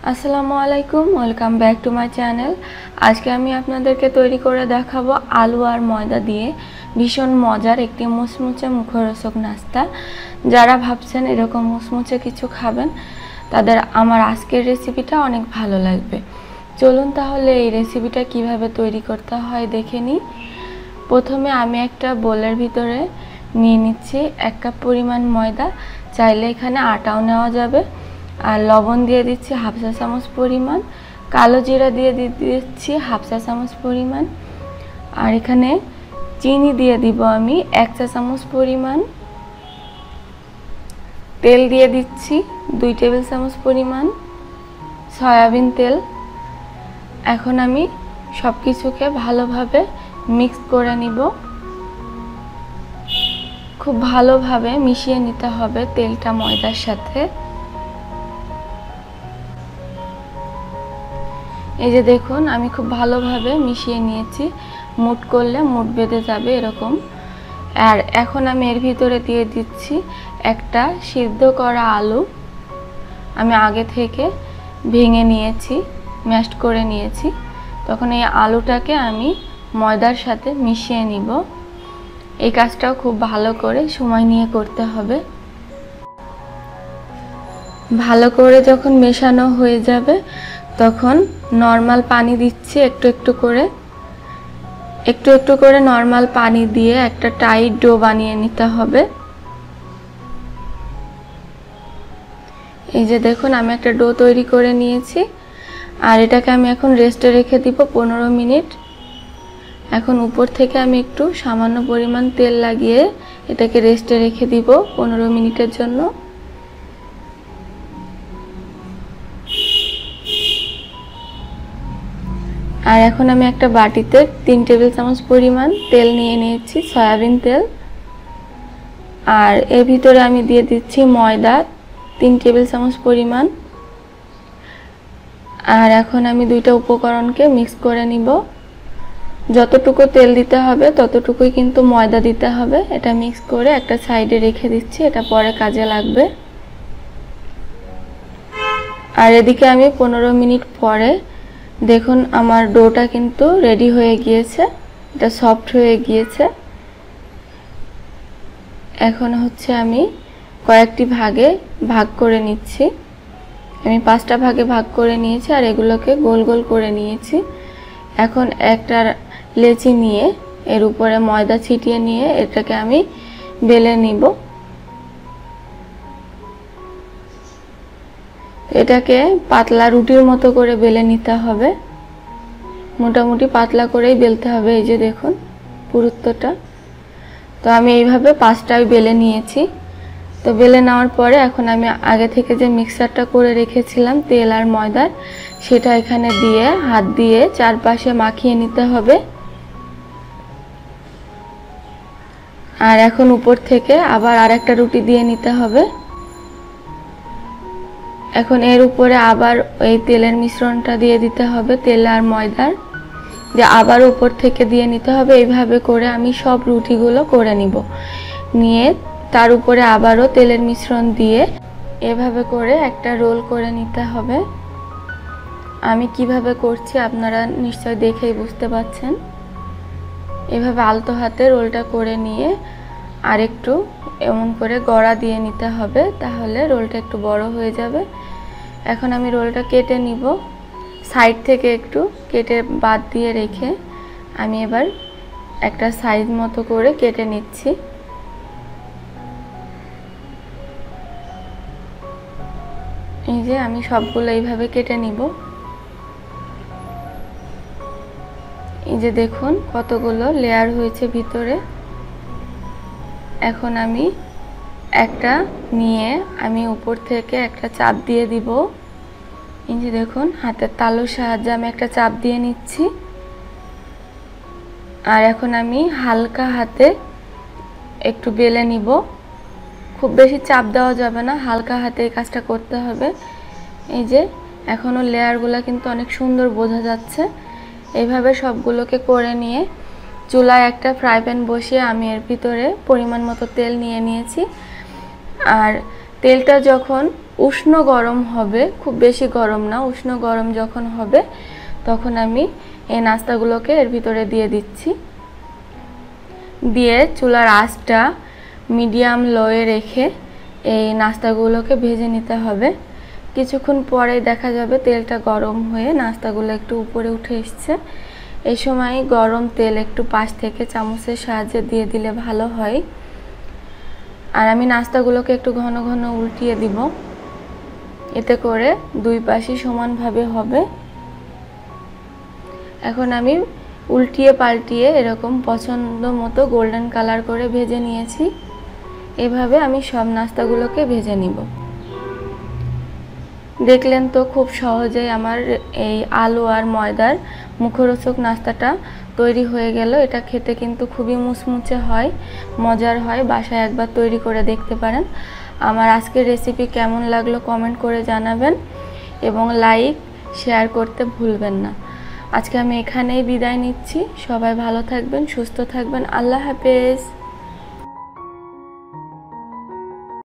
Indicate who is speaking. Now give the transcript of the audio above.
Speaker 1: আসসালামু আলাইকুম, welcome back to my channel. আজকে আমি আপনাদেরকে তৈরি করে দেখাবো আলু আর ময়দা দিয়ে ভীষণ মজার একটি মুচমুচে মুখরোচক নাস্তা। যারা ভাবছেন এরকম মুচমুচে কিছু খাবেন, তাদের আমার আজকের রেসিপিটা অনেক ভালো লাগবে। চলুন তাহলে এই রেসিপিটা কিভাবে তৈরি করতে হয় দেখে নিই। প্রথমে আমি একটা বোলের ভিতরে নিয়ে নিচ্ছি 1 কাপ পরিমাণ ময়দা, চাইলে এখানে আটাও নেওয়া যাবে। আর লবণ দিয়ে দিচ্ছি হাফ চা চামচ পরিমাণ, কালো জিরা দিয়ে দিচ্ছি হাফ চা চামচ পরিমাণ, আর এখানে চিনি দিয়ে দিব আমি 1 চা চামচ পরিমাণ। তেল দিয়ে দিচ্ছি 2 টেবিল চামচ পরিমাণ সয়াবিন তেল। এখন আমি সব কিছুকে ভালোভাবে মিক্স করে নিব। খুব ভালোভাবে মিশিয়ে নিতে হবে তেলটা ময়দার সাথে। এই যে দেখুন, আমি খুব ভালোভাবে মিশিয়ে নিয়েছি। মুঠ করলে মুঠ বেঁধে যাবে এরকম। আর এখন আমি এর ভিতরে দিয়ে দিচ্ছি একটা সিদ্ধ করা আলু। আমি আগে থেকে ভেঙে নিয়েছি, ম্যাশড করে নিয়েছি। তখন এই আলুটাকে আমি ময়দার সাথে মিশিয়ে নিব। এই কাজটাও খুব ভালো করে সময় নিয়ে করতে হবে। ভালো করে যখন মেশানো হয়ে যাবে তখন নরমাল পানি দিচ্ছি একটু একটু করে নরমাল পানি দিয়ে একটা টাইট ডো বানিয়ে নিতে হবে। এই যে দেখুন, আমি একটা ডো তৈরি করে নিয়েছি। আর এটাকে আমি এখন রেস্টে রেখে দিব 15 মিনিট। এখন উপর থেকে আমি একটু সামান্য পরিমাণ তেল লাগিয়ে এটাকে রেস্টে রেখে দিব 15 মিনিটের জন্য। আর এখন আমি একটা বাটিতে 3 টেবিল চামচ পরিমাণ তেল নিয়ে নিয়েছি, সয়াবিন তেল। আর এর ভিতরে আমি দিয়ে দিচ্ছি ময়দা 3 টেবিল চামচ পরিমাণ। আর এখন আমি দুইটা উপকরণকে মিক্স করে নিব। যতটুকু তেল দিতে হবে ততটুকুই কিন্তু ময়দা দিতে হবে। এটা মিক্স করে একটা সাইডে রেখে দিচ্ছি, এটা পরে কাজে লাগবে। আর এদিকে আমি 15 মিনিট পরে দেখুন আমার ডোটা কিন্তু রেডি হয়ে গিয়েছে, এটা সফট হয়ে গিয়েছে। এখন হচ্ছে আমি কয়েকটি ভাগে ভাগ করে নিচ্ছি। আমি 5টা ভাগে ভাগ করে নিয়েছি আর এগুলোকে গোল গোল করে নিয়েছি। এখন একটা লেচি নিয়ে এর উপরে ময়দা ছিটিয়ে নিয়ে এটাকে আমি বেলে নিব। এটাকে পাতলা রুটির মতো করে বেলে নিতে হবে। মোটামুটি পাতলা করেই বেলতে হবে। এই যে দেখুন পুরুত্বটা। তো আমি এইভাবে 5টাই বেলে নিয়েছি। তো বেলে নেওয়ার পরে এখন আমি আগে থেকে যে মিক্সারটা করে রেখেছিলাম তেল আর ময়দার, সেটা এখানে দিয়ে হাত দিয়ে চারপাশে মাখিয়ে নিতে হবে। আর এখন উপর থেকে আবার আরেকটা রুটি দিয়ে নিতে হবে। এখন এর উপরে আবার এই তেলের মিশ্রণটা দিয়ে দিতে হবে, তেল আর ময়দার, যে আবার উপর থেকে দিয়ে নিতে হবে। এইভাবে করে আমি সব রুটিগুলো করে নিব। নিয়ে তার উপরে আবারও তেলের মিশ্রণ দিয়ে এভাবে করে একটা রোল করে নিতে হবে। আমি কিভাবে করছি আপনারা নিশ্চয় দেখেই বুঝতে পাচ্ছেন। এভাবে আলতো হাতে রোলটা করে নিয়ে আরেকটু এমন করে গড়া দিয়ে নিতে হবে, তাহলে রোলটা একটু বড় হয়ে যাবে। এখন আমি রোলটা কেটে নিব। সাইড থেকে একটু কেটে বাদ দিয়ে রেখে আমি এবার একটা সাইজ মতো করে কেটে নিচ্ছি। এই যে আমি সবগুলো এইভাবে কেটে নিব। এই যে দেখুন কতগুলো লেয়ার হয়েছে ভিতরে। এখন আমি একটা নিয়ে আমি উপর থেকে একটা চাপ দিয়ে দিব। এই যে দেখুন হাতের তালুর সাহায্যে আমি একটা চাপ দিয়ে নিচ্ছি। আর এখন আমি হালকা হাতে একটু বেলে নিব। খুব বেশি চাপ দেওয়া যাবে না, হালকা হাতে এই কাজটা করতে হবে। এই যে এখনও লেয়ারগুলো কিন্তু অনেক সুন্দর বোঝা যাচ্ছে। এইভাবে সবগুলোকে করে নিয়ে চুলায় একটা ফ্রাই প্যান বসিয়ে আমি এর ভিতরে পরিমাণ মতো তেল নিয়ে নিয়েছি। আর তেলটা যখন উষ্ণ গরম হবে, খুব বেশি গরম না, উষ্ণ গরম যখন হবে তখন আমি এই নাস্তাগুলোকে এর ভিতরে দিয়ে দিচ্ছি। দিয়ে চুলার আঁচটা মিডিয়াম লোয়ে রেখে এই নাস্তাগুলোকে ভেজে নিতে হবে। কিছুক্ষণ পরে দেখা যাবে তেলটা গরম হয়ে নাস্তাগুলো একটু উপরে উঠে এসছে। এই সময় গরম তেল একটু পাশ থেকে চামচের সাহায্যে দিয়ে দিলে ভালো হয়। আর আমি নাস্তাগুলোকে একটু ঘন ঘন উল্টিয়ে দিব, এতে করে দুই পাশই সমানভাবে হবে। এখন আমি উল্টিয়ে পাল্টিয়ে এরকম পছন্দ মতো গোল্ডেন কালার করে ভেজে নিয়েছি। এভাবে আমি সব নাস্তাগুলোকে ভেজে নিব। দেখলেন তো খুব সহজেই আমার এই আলু আর ময়দার মুখরোচক নাস্তাটা তৈরি হয়ে গেল। এটা খেতে কিন্তু খুবই মুচমুচে হয়, মজার হয়। বাসায় একবার তৈরি করে দেখতে পারেন। আমার আজকের রেসিপি কেমন লাগলো কমেন্ট করে জানাবেন এবং লাইক শেয়ার করতে ভুলবেন না। আজকে আমি এখানেই বিদায় নিচ্ছি। সবাই ভালো থাকবেন, সুস্থ থাকবেন। আল্লাহ হাফেজ।